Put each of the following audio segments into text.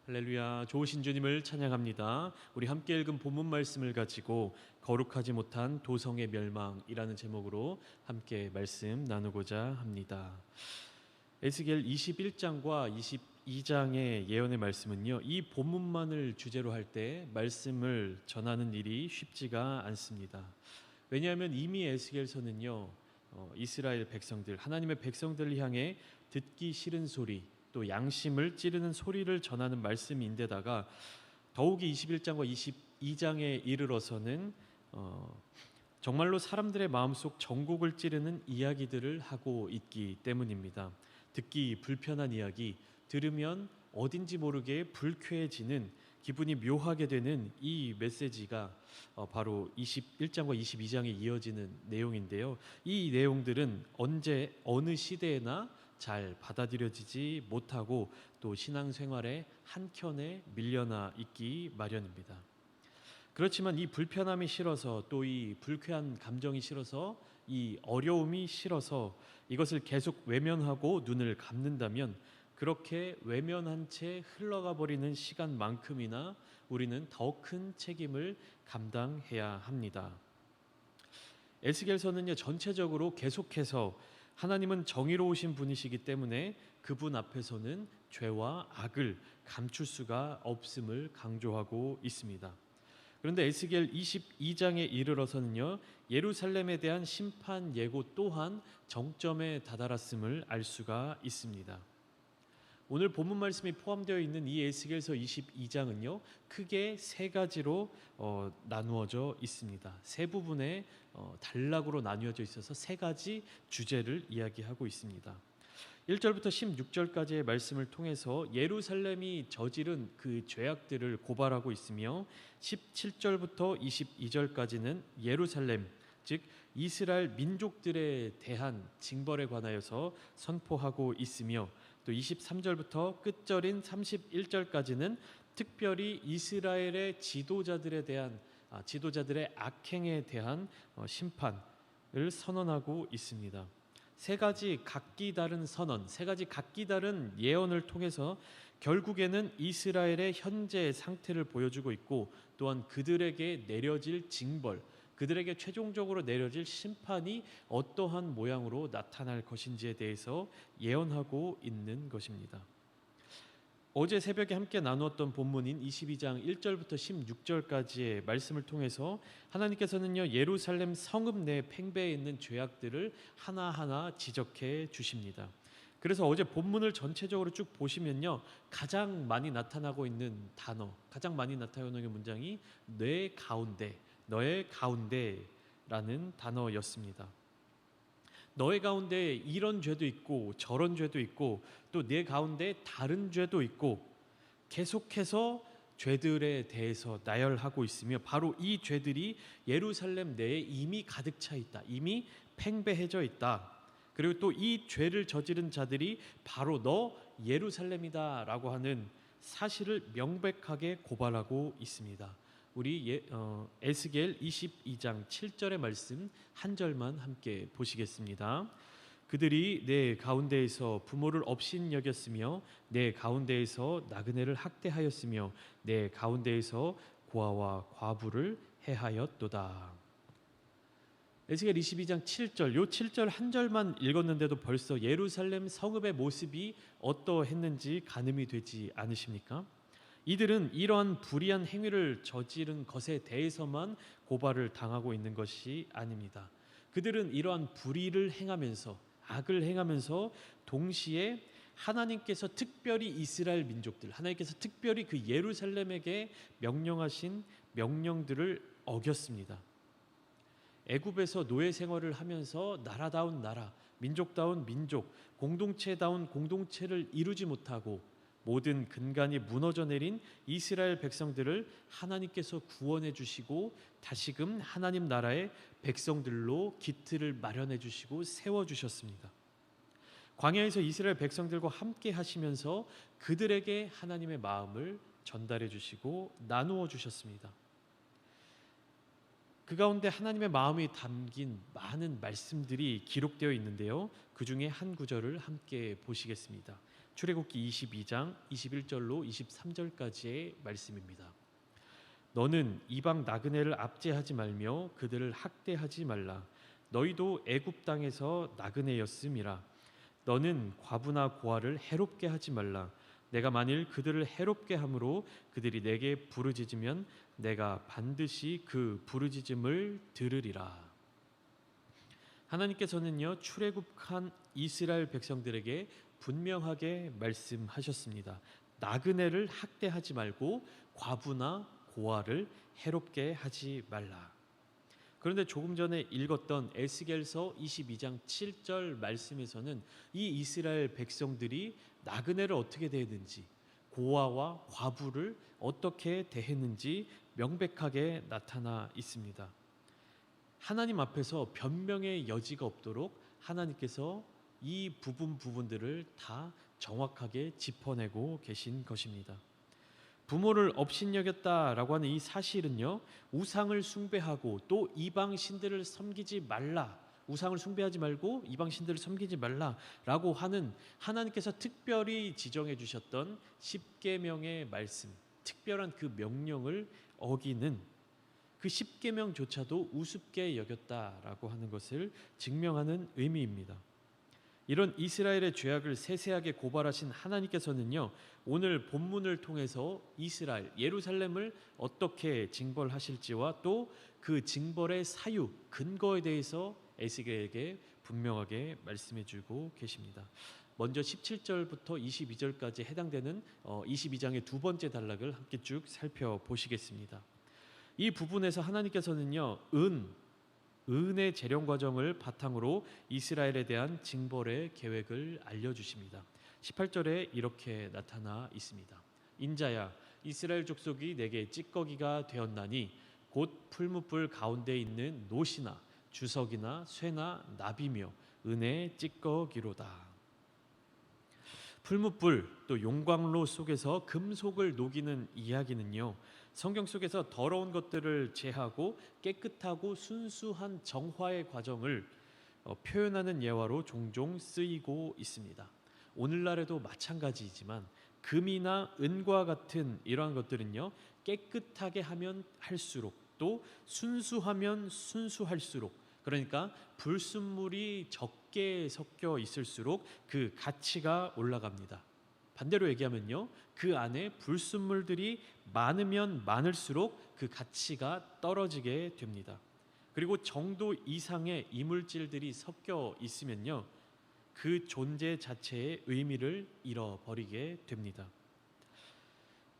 할렐루야, 좋으신 주님을 찬양합니다. 우리 함께 읽은 본문 말씀을 가지고 거룩하지 못한 도성의 멸망이라는 제목으로 함께 말씀 나누고자 합니다. 에스겔 21장과 22장의 예언의 말씀은요, 이 본문만을 주제로 할 때 말씀을 전하는 일이 쉽지가 않습니다. 왜냐하면 이미 에스겔서는요, 이스라엘 백성들, 하나님의 백성들을 향해 듣기 싫은 소리, 또 양심을 찌르는 소리를 전하는 말씀인데다가 더욱이 21장과 22장에 이르러서는 정말로 사람들의 마음속 정곡을 찌르는 이야기들을 하고 있기 때문입니다. 듣기 불편한 이야기, 들으면 어딘지 모르게 불쾌해지는, 기분이 묘하게 되는 이 메시지가 바로 21장과 22장에 이어지는 내용인데요. 이 내용들은 언제 어느 시대에나 잘 받아들여지지 못하고 또 신앙생활의 한켠에 밀려나 있기 마련입니다. 그렇지만 이 불편함이 싫어서, 또 이 불쾌한 감정이 싫어서, 이 어려움이 싫어서 이것을 계속 외면하고 눈을 감는다면 그렇게 외면한 채 흘러가 버리는 시간만큼이나 우리는 더 큰 책임을 감당해야 합니다. 에스겔서는요, 전체적으로 계속해서 하나님은 정의로우신 분이시기 때문에 그분 앞에서는 죄와 악을 감출 수가 없음을 강조하고 있습니다. 그런데 에스겔 22장에 이르러서는요, 예루살렘에 대한 심판 예고 또한 정점에 다다랐음을 알 수가 있습니다. 오늘 본문 말씀이 포함되어 있는 이 에스겔서 22장은요, 크게 세 가지로 나누어져 있습니다. 세 부분의 단락으로 나누어져 있어서 세 가지 주제를 이야기하고 있습니다. 1절부터 16절까지의 말씀을 통해서 예루살렘이 저지른 그 죄악들을 고발하고 있으며 17절부터 22절까지는 예루살렘, 즉 이스라엘 민족들에 대한 징벌에 관하여서 선포하고 있으며, 또 23절부터 끝절인 31절까지는 특별히 이스라엘의 지도자들의 악행에 대한 심판을 선언하고 있습니다. 세 가지 각기 다른 선언, 세 가지 각기 다른 예언을 통해서 결국에는 이스라엘의 현재 상태를 보여주고 있고, 또한 그들에게 내려질 징벌, 그들에게 최종적으로 내려질 심판이 어떠한 모양으로 나타날 것인지에 대해서 예언하고 있는 것입니다. 어제 새벽에 함께 나누었던 본문인 22장 1절부터 16절까지의 말씀을 통해서 하나님께서는요, 예루살렘 성읍 내 팽배해 있는 죄악들을 하나하나 지적해 주십니다. 그래서 어제 본문을 전체적으로 쭉 보시면요, 가장 많이 나타나고 있는 단어, 가장 많이 나타나는 문장이 내 가운데, 너의 가운데라는 단어였습니다. 너의 가운데 이런 죄도 있고 저런 죄도 있고 또 내 가운데 다른 죄도 있고, 계속해서 죄들에 대해서 나열하고 있으며 바로 이 죄들이 예루살렘 내에 이미 가득 차 있다, 이미 팽배해져 있다. 그리고 또 이 죄를 저지른 자들이 바로 너 예루살렘이다 라고 하는 사실을 명백하게 고발하고 있습니다. 우리 에스겔 22장 7절의 말씀 한 절만 함께 보시겠습니다. 그들이 내 가운데에서 부모를 업신여겼으며 내 가운데에서 나그네를 학대하였으며 내 가운데에서 고아와 과부를 해하였도다. 에스겔 22장 7절, 요 7절 한 절만 읽었는데도 벌써 예루살렘 성읍의 모습이 어떠했는지 가늠이 되지 않으십니까? 이들은 이러한 불의한 행위를 저지른 것에 대해서만 고발을 당하고 있는 것이 아닙니다. 그들은 이러한 불의를 행하면서, 악을 행하면서 동시에 하나님께서 특별히 이스라엘 민족들, 하나님께서 특별히 그 예루살렘에게 명령하신 명령들을 어겼습니다. 애굽에서 노예 생활을 하면서 나라다운 나라, 민족다운 민족, 공동체다운 공동체를 이루지 못하고 모든 근간이 무너져 내린 이스라엘 백성들을 하나님께서 구원해 주시고 다시금 하나님 나라의 백성들로 기틀을 마련해 주시고 세워 주셨습니다. 광야에서 이스라엘 백성들과 함께 하시면서 그들에게 하나님의 마음을 전달해 주시고 나누어 주셨습니다. 그 가운데 하나님의 마음이 담긴 많은 말씀들이 기록되어 있는데요, 그 중에 한 구절을 함께 보시겠습니다. 출애굽기 22장 21절로 23절까지의 말씀입니다. 너는 이방 나그네를 압제하지 말며 그들을 학대하지 말라. 너희도 애굽 땅에서 나그네였음이라. 너는 과부나 고아를 해롭게 하지 말라. 내가 만일 그들을 해롭게 함으로 그들이 내게 부르짖으면 내가 반드시 그 부르짖음을 들으리라. 하나님께서는요, 출애굽한 이스라엘 백성들에게 분명하게 말씀하셨습니다. 나그네를 학대하지 말고 과부나 고아를 해롭게 하지 말라. 그런데 조금 전에 읽었던 에스겔서 22장 7절 말씀에서는 이 이스라엘 백성들이 나그네를 어떻게 대했는지, 고아와 과부를 어떻게 대했는지 명백하게 나타나 있습니다. 하나님 앞에서 변명의 여지가 없도록 하나님께서 이 부분들을 다 정확하게 짚어내고 계신 것입니다. 부모를 업신여겼다라고 하는 이 사실은요, 우상을 숭배하고 또 이방 신들을 섬기지 말라, 우상을 숭배하지 말고 이방 신들을 섬기지 말라라고 하는 하나님께서 특별히 지정해 주셨던 십계명의 말씀, 특별한 그 명령을 어기는 그 십계명조차도 우습게 여겼다라고 하는 것을 증명하는 의미입니다. 이런 이스라엘의 죄악을 세세하게 고발하신 하나님께서는요, 오늘 본문을 통해서 이스라엘, 예루살렘을 어떻게 징벌하실지와 또 그 징벌의 사유, 근거에 대해서 에스겔에게 분명하게 말씀해 주고 계십니다. 먼저 17절부터 22절까지 해당되는 22장의 두 번째 단락을 함께 쭉 살펴보시겠습니다. 이 부분에서 하나님께서는요, 은의 재령 과정을 바탕으로 이스라엘에 대한 징벌의 계획을 알려주십니다. 18절에 이렇게 나타나 있습니다. 인자야, 이스라엘 족속이 내게 찌꺼기가 되었나니 곧 풀무불 가운데 있는 노시나 주석이나 쇠나 나비며 은의 찌꺼기로다. 풀무불 또 용광로 속에서 금속을 녹이는 이야기는요, 성경 속에서 더러운 것들을 제하고 깨끗하고 순수한 정화의 과정을 표현하는 예화로 종종 쓰이고 있습니다. 오늘날에도 마찬가지이지만 금이나 은과 같은 이러한 것들은요, 깨끗하게 하면 할수록 또 순수하면 순수할수록, 그러니까 불순물이 적게 섞여 있을수록 그 가치가 올라갑니다. 반대로 얘기하면요, 그 안에 불순물들이 많으면 많을수록 그 가치가 떨어지게 됩니다. 그리고 정도 이상의 이물질들이 섞여 있으면요, 그 존재 자체의 의미를 잃어버리게 됩니다.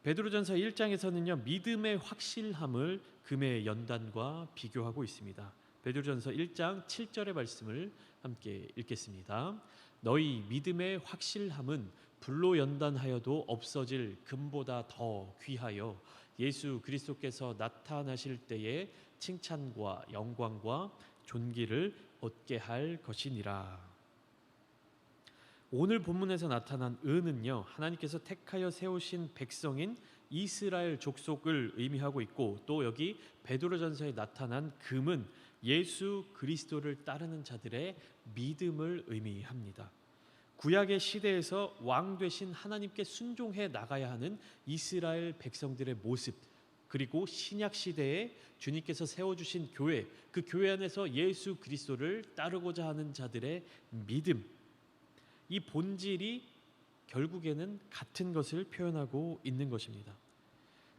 베드로전서 1장에서는요, 믿음의 확실함을 금의 연단과 비교하고 있습니다. 베드로전서 1장 7절의 말씀을 함께 읽겠습니다. 너희 믿음의 확실함은 불로 연단하여도 없어질 금보다 더 귀하여 예수 그리스도께서 나타나실 때에 칭찬과 영광과 존귀를 얻게 할 것이니라. 오늘 본문에서 나타난 은은요, 하나님께서 택하여 세우신 백성인 이스라엘 족속을 의미하고 있고, 또 여기 베드로전서에 나타난 금은 예수 그리스도를 따르는 자들의 믿음을 의미합니다. 구약의 시대에서 왕 되신 하나님께 순종해 나가야 하는 이스라엘 백성들의 모습, 그리고 신약 시대에 주님께서 세워주신 교회, 그 교회 안에서 예수 그리스도를 따르고자 하는 자들의 믿음, 이 본질이 결국에는 같은 것을 표현하고 있는 것입니다.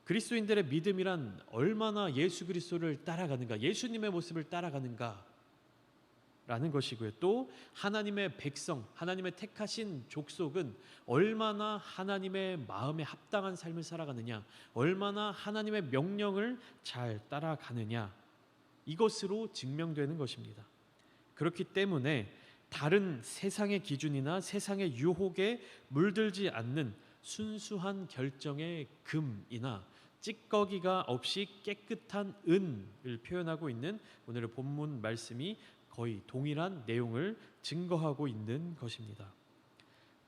그리스도인들의 믿음이란 얼마나 예수 그리스도를 따라가는가, 예수님의 모습을 따라가는가 라는 것이고요. 또 하나님의 백성, 하나님의 택하신 족속은 얼마나 하나님의 마음에 합당한 삶을 살아가느냐, 얼마나 하나님의 명령을 잘 따라가느냐, 이것으로 증명되는 것입니다. 그렇기 때문에 다른 세상의 기준이나 세상의 유혹에 물들지 않는 순수한 결정의 금이나 찌꺼기가 없이 깨끗한 은을 표현하고 있는 오늘의 본문 말씀이 거의 동일한 내용을 증거하고 있는 것입니다.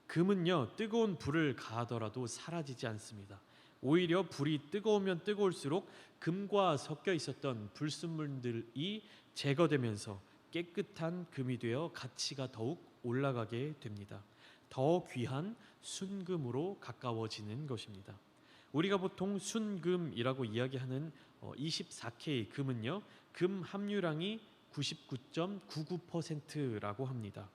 금은요, 뜨거운 불을 가하더라도 사라지지 않습니다. 오히려 불이 뜨거우면 뜨거울수록 금과 섞여 있었던 불순물들이 제거되면서 깨끗한 금이 되어 가치가 더욱 올라가게 됩니다. 더 귀한 순금으로 가까워지는 것입니다. 우리가 보통 순금이라고 이야기하는 24K 금은요, 금 함유량이 99.99%라고 합니다.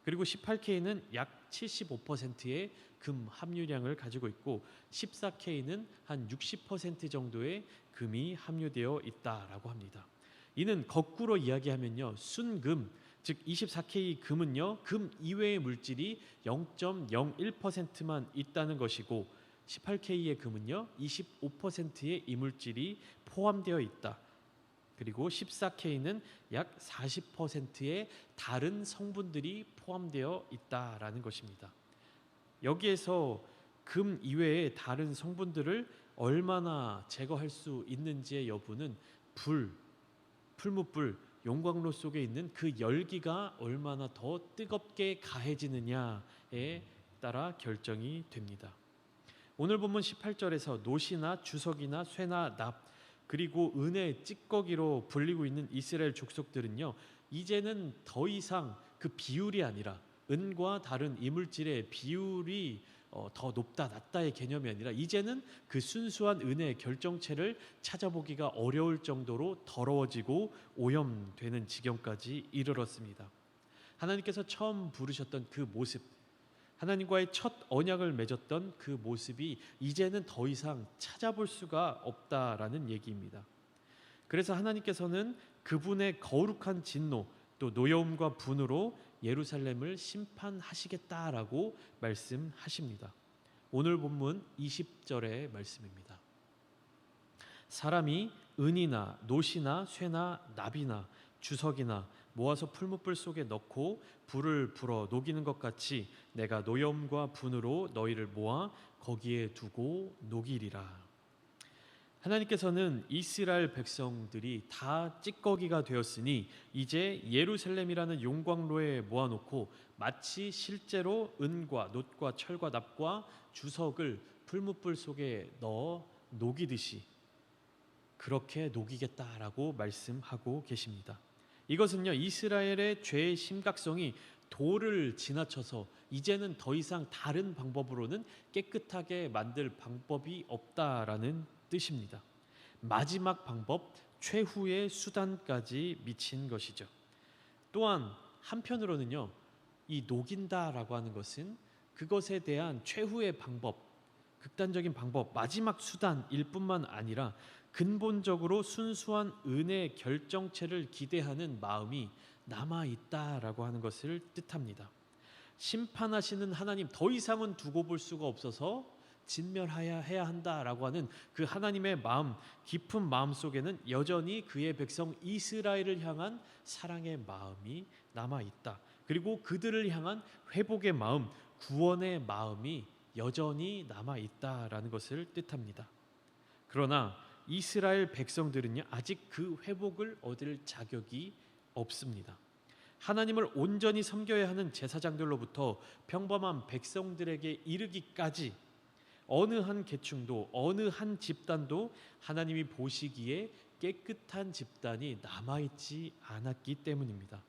그리고 18K는 약 75%의 금 함유량을 가지고 있고 14K는 한 60% 정도의 금이 함유되어 있다라고 합니다. 이는 거꾸로 이야기하면요, 순금, 즉 24K 금은요, 금 이외의 물질이 0.01%만 있다는 것이고 18K의 금은요, 25%의 이물질이 포함되어 있다. 그리고 14K는 약 40%의 다른 성분들이 포함되어 있다라는 것입니다. 여기에서 금 이외의 다른 성분들을 얼마나 제거할 수 있는지의 여부는 풀무불, 용광로 속에 있는 그 열기가 얼마나 더 뜨겁게 가해지느냐에 따라 결정이 됩니다. 오늘 본문 18절에서 노시나 주석이나 쇠나 납 그리고 은의 찌꺼기로 불리고 있는 이스라엘 족속들은요, 이제는 더 이상 그 비율이 아니라 은과 다른 이물질의 비율이 더 높다 낮다의 개념이 아니라 이제는 그 순수한 은의 결정체를 찾아보기가 어려울 정도로 더러워지고 오염되는 지경까지 이르렀습니다. 하나님께서 처음 부르셨던 그 모습, 하나님과의 첫 언약을 맺었던 그 모습이 이제는 더 이상 찾아볼 수가 없다라는 얘기입니다. 그래서 하나님께서는 그분의 거룩한 진노 또 노여움과 분으로 예루살렘을 심판하시겠다라고 말씀하십니다. 오늘 본문 20절의 말씀입니다. 사람이 은이나 노시나 쇠나 납이나 주석이나 모아서 풀무불 속에 넣고 불을 불어 녹이는 것 같이 내가 노염과 분으로 너희를 모아 거기에 두고 녹이리라. 하나님께서는 이스라엘 백성들이 다 찌꺼기가 되었으니 이제 예루살렘이라는 용광로에 모아놓고 마치 실제로 은과 놋과 철과 납과 주석을 풀무불 속에 넣어 녹이듯이 그렇게 녹이겠다라고 말씀하고 계십니다. 이것은요, 이스라엘의 죄의 심각성이 도를 지나쳐서 이제는 더 이상 다른 방법으로는 깨끗하게 만들 방법이 없다라는 뜻입니다. 마지막 방법, 최후의 수단까지 미친 것이죠. 또한 한편으로는요, 이 녹인다라고 하는 것은 그것에 대한 최후의 방법, 극단적인 방법, 마지막 수단일 뿐만 아니라 근본적으로 순수한 은의 결정체를 기대하는 마음이 남아있다라고 하는 것을 뜻합니다. 심판하시는 하나님 더 이상은 두고 볼 수가 없어서 진멸해야 한다라고 하는 그 하나님의 마음, 깊은 마음 속에는 여전히 그의 백성 이스라엘을 향한 사랑의 마음이 남아있다. 그리고 그들을 향한 회복의 마음, 구원의 마음이 여전히 남아있다라는 것을 뜻합니다. 그러나 이스라엘 백성들은요, 아직 그 회복을 얻을 자격이 없습니다. 하나님을 온전히 섬겨야 하는 제사장들로부터 평범한 백성들에게 이르기까지 어느 한 계층도 어느 한 집단도 하나님이 보시기에 깨끗한 집단이 남아있지 않았기 때문입니다.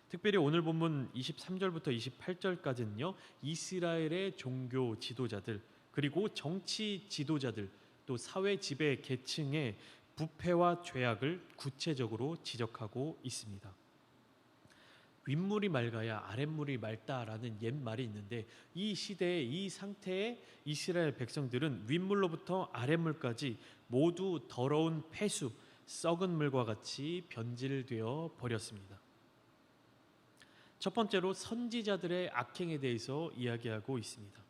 특별히 오늘 본문 23절부터 28절까지는요, 이스라엘의 종교 지도자들 그리고 정치 지도자들 또 사회 지배 계층의 부패와 죄악을 구체적으로 지적하고 있습니다. 윗물이 맑아야 아랫물이 맑다라는 옛말이 있는데 이 시대에 이 상태의 이스라엘 백성들은 윗물로부터 아랫물까지 모두 더러운 폐수, 썩은 물과 같이 변질되어 버렸습니다. 첫 번째로 선지자들의 악행에 대해서 이야기하고 있습니다.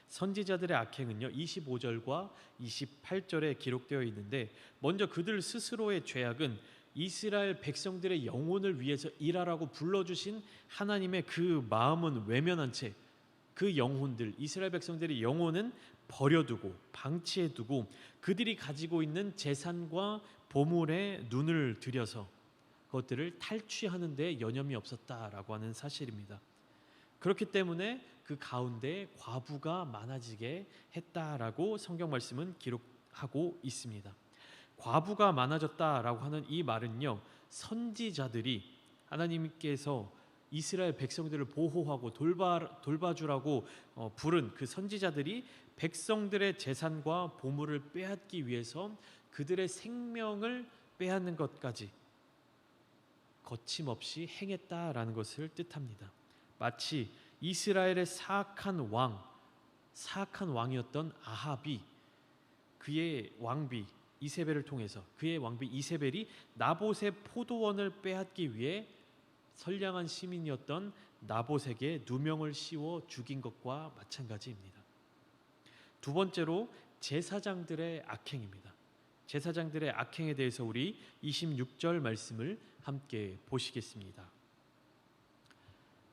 선지자들의 악행은요, 25절과 28절에 기록되어 있는데 먼저 그들 스스로의 죄악은 이스라엘 백성들의 영혼을 위해서 일하라고 불러주신 하나님의 그 마음은 외면한 채 그 영혼들, 이스라엘 백성들의 영혼은 버려두고 방치해두고 그들이 가지고 있는 재산과 보물에 눈을 들여서 그것들을 탈취하는 데 여념이 없었다라고 하는 사실입니다. 그렇기 때문에 그 가운데 과부가 많아지게 했다라고 성경 말씀은 기록하고 있습니다. 과부가 많아졌다라고 하는 이 말은요, 선지자들이 하나님께서 이스라엘 백성들을 보호하고 돌봐주라고 부른 그 선지자들이 백성들의 재산과 보물을 빼앗기 위해서 그들의 생명을 빼앗는 것까지 거침없이 행했다라는 것을 뜻합니다. 마치 이스라엘의 사악한 왕이었던 아합이 그의 왕비 이세벨을 통해서 그의 왕비 이세벨이 나봇의 포도원을 빼앗기 위해 선량한 시민이었던 나봇에게 누명을 씌워 죽인 것과 마찬가지입니다. 두 번째로 제사장들의 악행입니다. 제사장들의 악행에 대해서 우리 26절 말씀을 함께 보시겠습니다.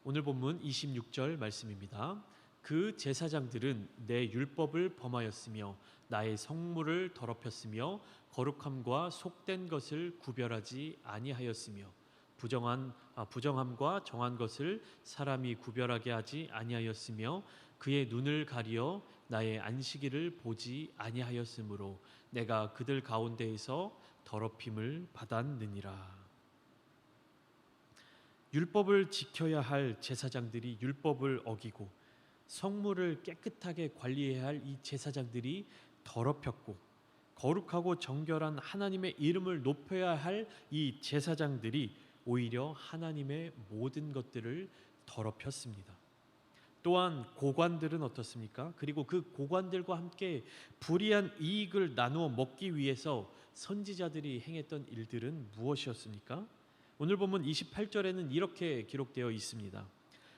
오늘 본문 26절 말씀입니다. 그 제사장들은 내 율법을 범하였으며 나의 성물을 더럽혔으며 거룩함과 속된 것을 구별하지 아니하였으며 부정함과 정한 것을 사람이 구별하게 하지 아니하였으며 그의 눈을 가리어 나의 안식일을 보지 아니하였으므로 내가 그들 가운데에서 더럽힘을 받았느니라. 율법을 지켜야 할 제사장들이 율법을 어기고 성물을 깨끗하게 관리해야 할 이 제사장들이 더럽혔고, 거룩하고 정결한 하나님의 이름을 높여야 할 이 제사장들이 오히려 하나님의 모든 것들을 더럽혔습니다. 또한 고관들은 어떻습니까? 그리고 그 고관들과 함께 불이한 이익을 나누어 먹기 위해서 선지자들이 행했던 일들은 무엇이었습니까? 오늘 보면 28절에는 이렇게 기록되어 있습니다.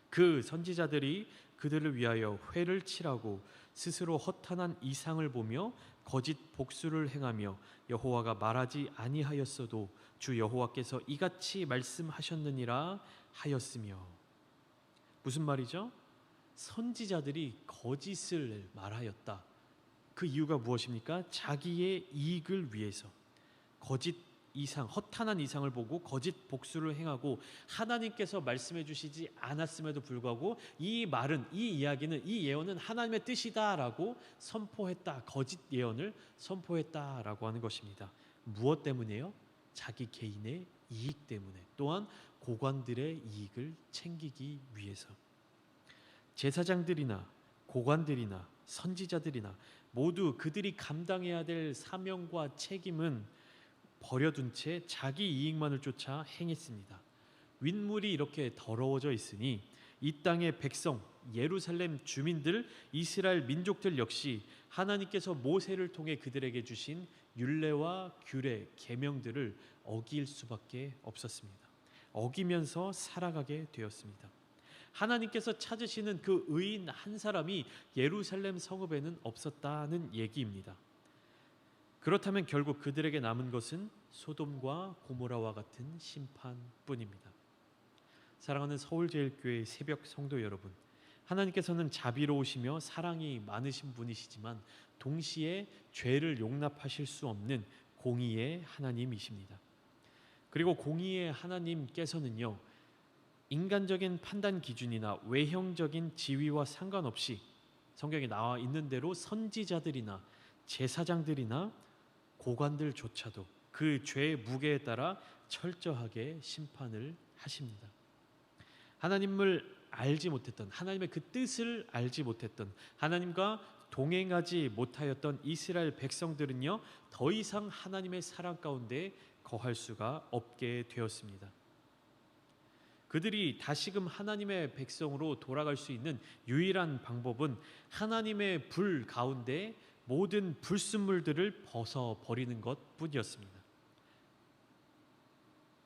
그 선지자들이 그들을 위하여 회를 칠하고 스스로 허탄한 이상을 보며 거짓 복수를 행하며 여호와가 말하지 아니하였어도 주 여호와께서 이같이 말씀하셨느니라 하였으며. 무슨 말이죠? 선지자들이 거짓을 말하였다. 그 이유가 무엇입니까? 자기의 이익을 위해서 거짓 이상, 허탄한 이상을 보고 거짓 복수를 행하고 하나님께서 말씀해 주시지 않았음에도 불구하고 이 말은, 이 이야기는, 이 예언은 하나님의 뜻이다라고 선포했다. 거짓 예언을 선포했다라고 하는 것입니다. 무엇 때문에요? 자기 개인의 이익 때문에, 또한 고관들의 이익을 챙기기 위해서. 제사장들이나 고관들이나 선지자들이나 모두 그들이 감당해야 될 사명과 책임은 버려둔 채 자기 이익만을 쫓아 행했습니다. 윗물이 이렇게 더러워져 있으니 이 땅의 백성, 예루살렘 주민들, 이스라엘 민족들 역시 하나님께서 모세를 통해 그들에게 주신 율례와 규례, 계명들을 어길 수밖에 없었습니다. 어기면서 살아가게 되었습니다. 하나님께서 찾으시는 그 의인 한 사람이 예루살렘 성읍에는 없었다는 얘기입니다. 그렇다면 결국 그들에게 남은 것은 소돔과 고모라와 같은 심판뿐입니다. 사랑하는 서울제일교회 새벽 성도 여러분, 하나님께서는 자비로우시며 사랑이 많으신 분이시지만 동시에 죄를 용납하실 수 없는 공의의 하나님이십니다. 그리고 공의의 하나님께서는요, 인간적인 판단 기준이나 외형적인 지위와 상관없이 성경에 나와 있는 대로 선지자들이나 제사장들이나 고관들조차도 그 죄의 무게에 따라 철저하게 심판을 하십니다. 하나님을 알지 못했던, 하나님의 그 뜻을 알지 못했던, 하나님과 동행하지 못하였던 이스라엘 백성들은요, 더 이상 하나님의 사랑 가운데 거할 수가 없게 되었습니다. 그들이 다시금 하나님의 백성으로 돌아갈 수 있는 유일한 방법은 하나님의 불 가운데 모든 불순물들을 벗어버리는 것뿐이었습니다.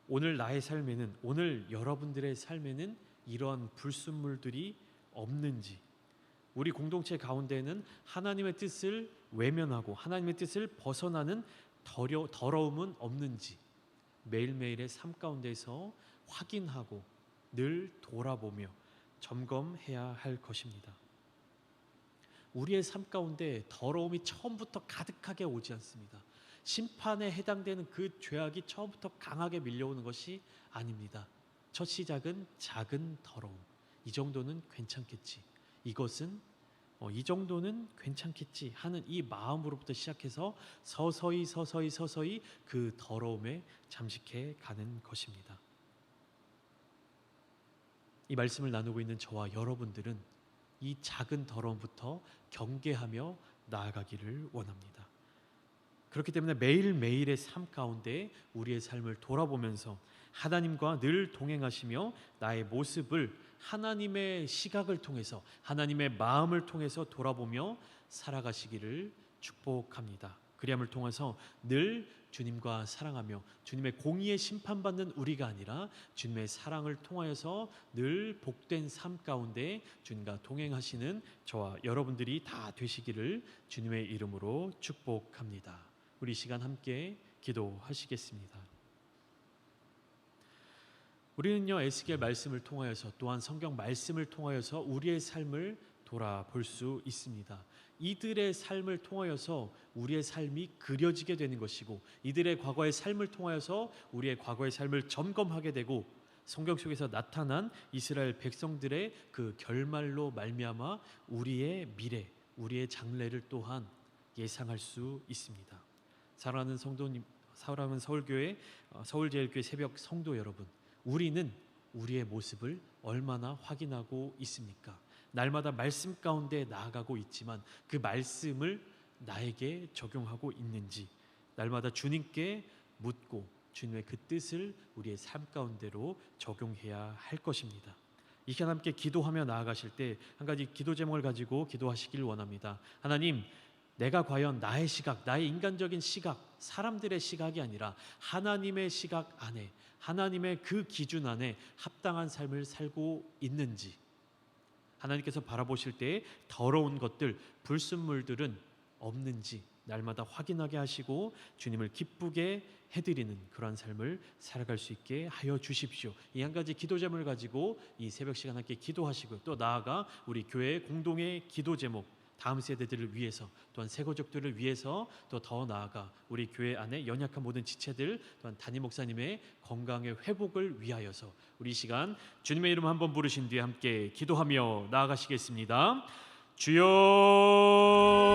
오늘 나의 삶에는, 오늘 여러분들의 삶에는 이러한 불순물들이 없는지, 우리 공동체 가운데에는 하나님의 뜻을 외면하고 하나님의 뜻을 벗어나는 더러움은 없는지 매일매일의 삶 가운데서 확인하고 늘 돌아보며 점검해야 할 것입니다. 우리의 삶 가운데 더러움이 처음부터 가득하게 오지 않습니다. 심판에 해당되는 그 죄악이 처음부터 강하게 밀려오는 것이 아닙니다. 첫 시작은 작은 더러움. 이 정도는 괜찮겠지. 이 정도는 괜찮겠지 하는 이 마음으로부터 시작해서 서서히 그 더러움에 잠식해 가는 것입니다. 이 말씀을 나누고 있는 저와 여러분들은 이 작은 더러움부터 경계하며 나아가기를 원합니다. 그렇기 때문에 매일매일의 삶 가운데 우리의 삶을 돌아보면서 하나님과 늘 동행하시며 나의 모습을 하나님의 시각을 통해서, 하나님의 마음을 통해서 돌아보며 살아가시기를 축복합니다. 그리함을 통해서 늘 주님과 사랑하며 주님의 공의에 심판받는 우리가 아니라 주님의 사랑을 통하여서 늘 복된 삶 가운데 주님과 동행하시는 저와 여러분들이 다 되시기를 주님의 이름으로 축복합니다. 우리 시간 함께 기도하시겠습니다. 우리는요, 에스겔 말씀을 통하여서 또한 성경 말씀을 통하여서 우리의 삶을 돌아볼 수 있습니다. 이들의 삶을 통하여서 우리의 삶이 그려지게 되는 것이고, 이들의 과거의 삶을 통하여서 우리의 과거의 삶을 점검하게 되고, 성경 속에서 나타난 이스라엘 백성들의 그 결말로 말미암아 우리의 미래, 우리의 장래를 또한 예상할 수 있습니다. 사랑하는 성도님, 사랑하는 서울교회, 서울제일교회 새벽 성도 여러분, 우리는 우리의 모습을 얼마나 확인하고 있습니까? 날마다 말씀 가운데 나아가고 있지만 그 말씀을 나에게 적용하고 있는지, 날마다 주님께 묻고 주님의 그 뜻을 우리의 삶 가운데로 적용해야 할 것입니다. 이 시간 함께 기도하며 나아가실 때 한 가지 기도 제목을 가지고 기도하시길 원합니다. 하나님, 내가 과연 나의 시각, 나의 인간적인 시각, 사람들의 시각이 아니라 하나님의 시각 안에, 하나님의 그 기준 안에 합당한 삶을 살고 있는지, 하나님께서 바라보실 때 더러운 것들, 불순물들은 없는지 날마다 확인하게 하시고 주님을 기쁘게 해드리는 그러한 삶을 살아갈 수 있게 하여 주십시오. 이 한 가지 기도 제목을 가지고 이 새벽 시간 함께 기도하시고, 또 나아가 우리 교회 공동의 기도 제목, 다음 세대들을 위해서, 또한 새가족들을 위해서, 또 더 나아가 우리 교회 안에 연약한 모든 지체들, 또한 담임 목사님의 건강의 회복을 위하여서 우리 시간 주님의 이름 한번 부르신 뒤에 함께 기도하며 나아가시겠습니다. 주여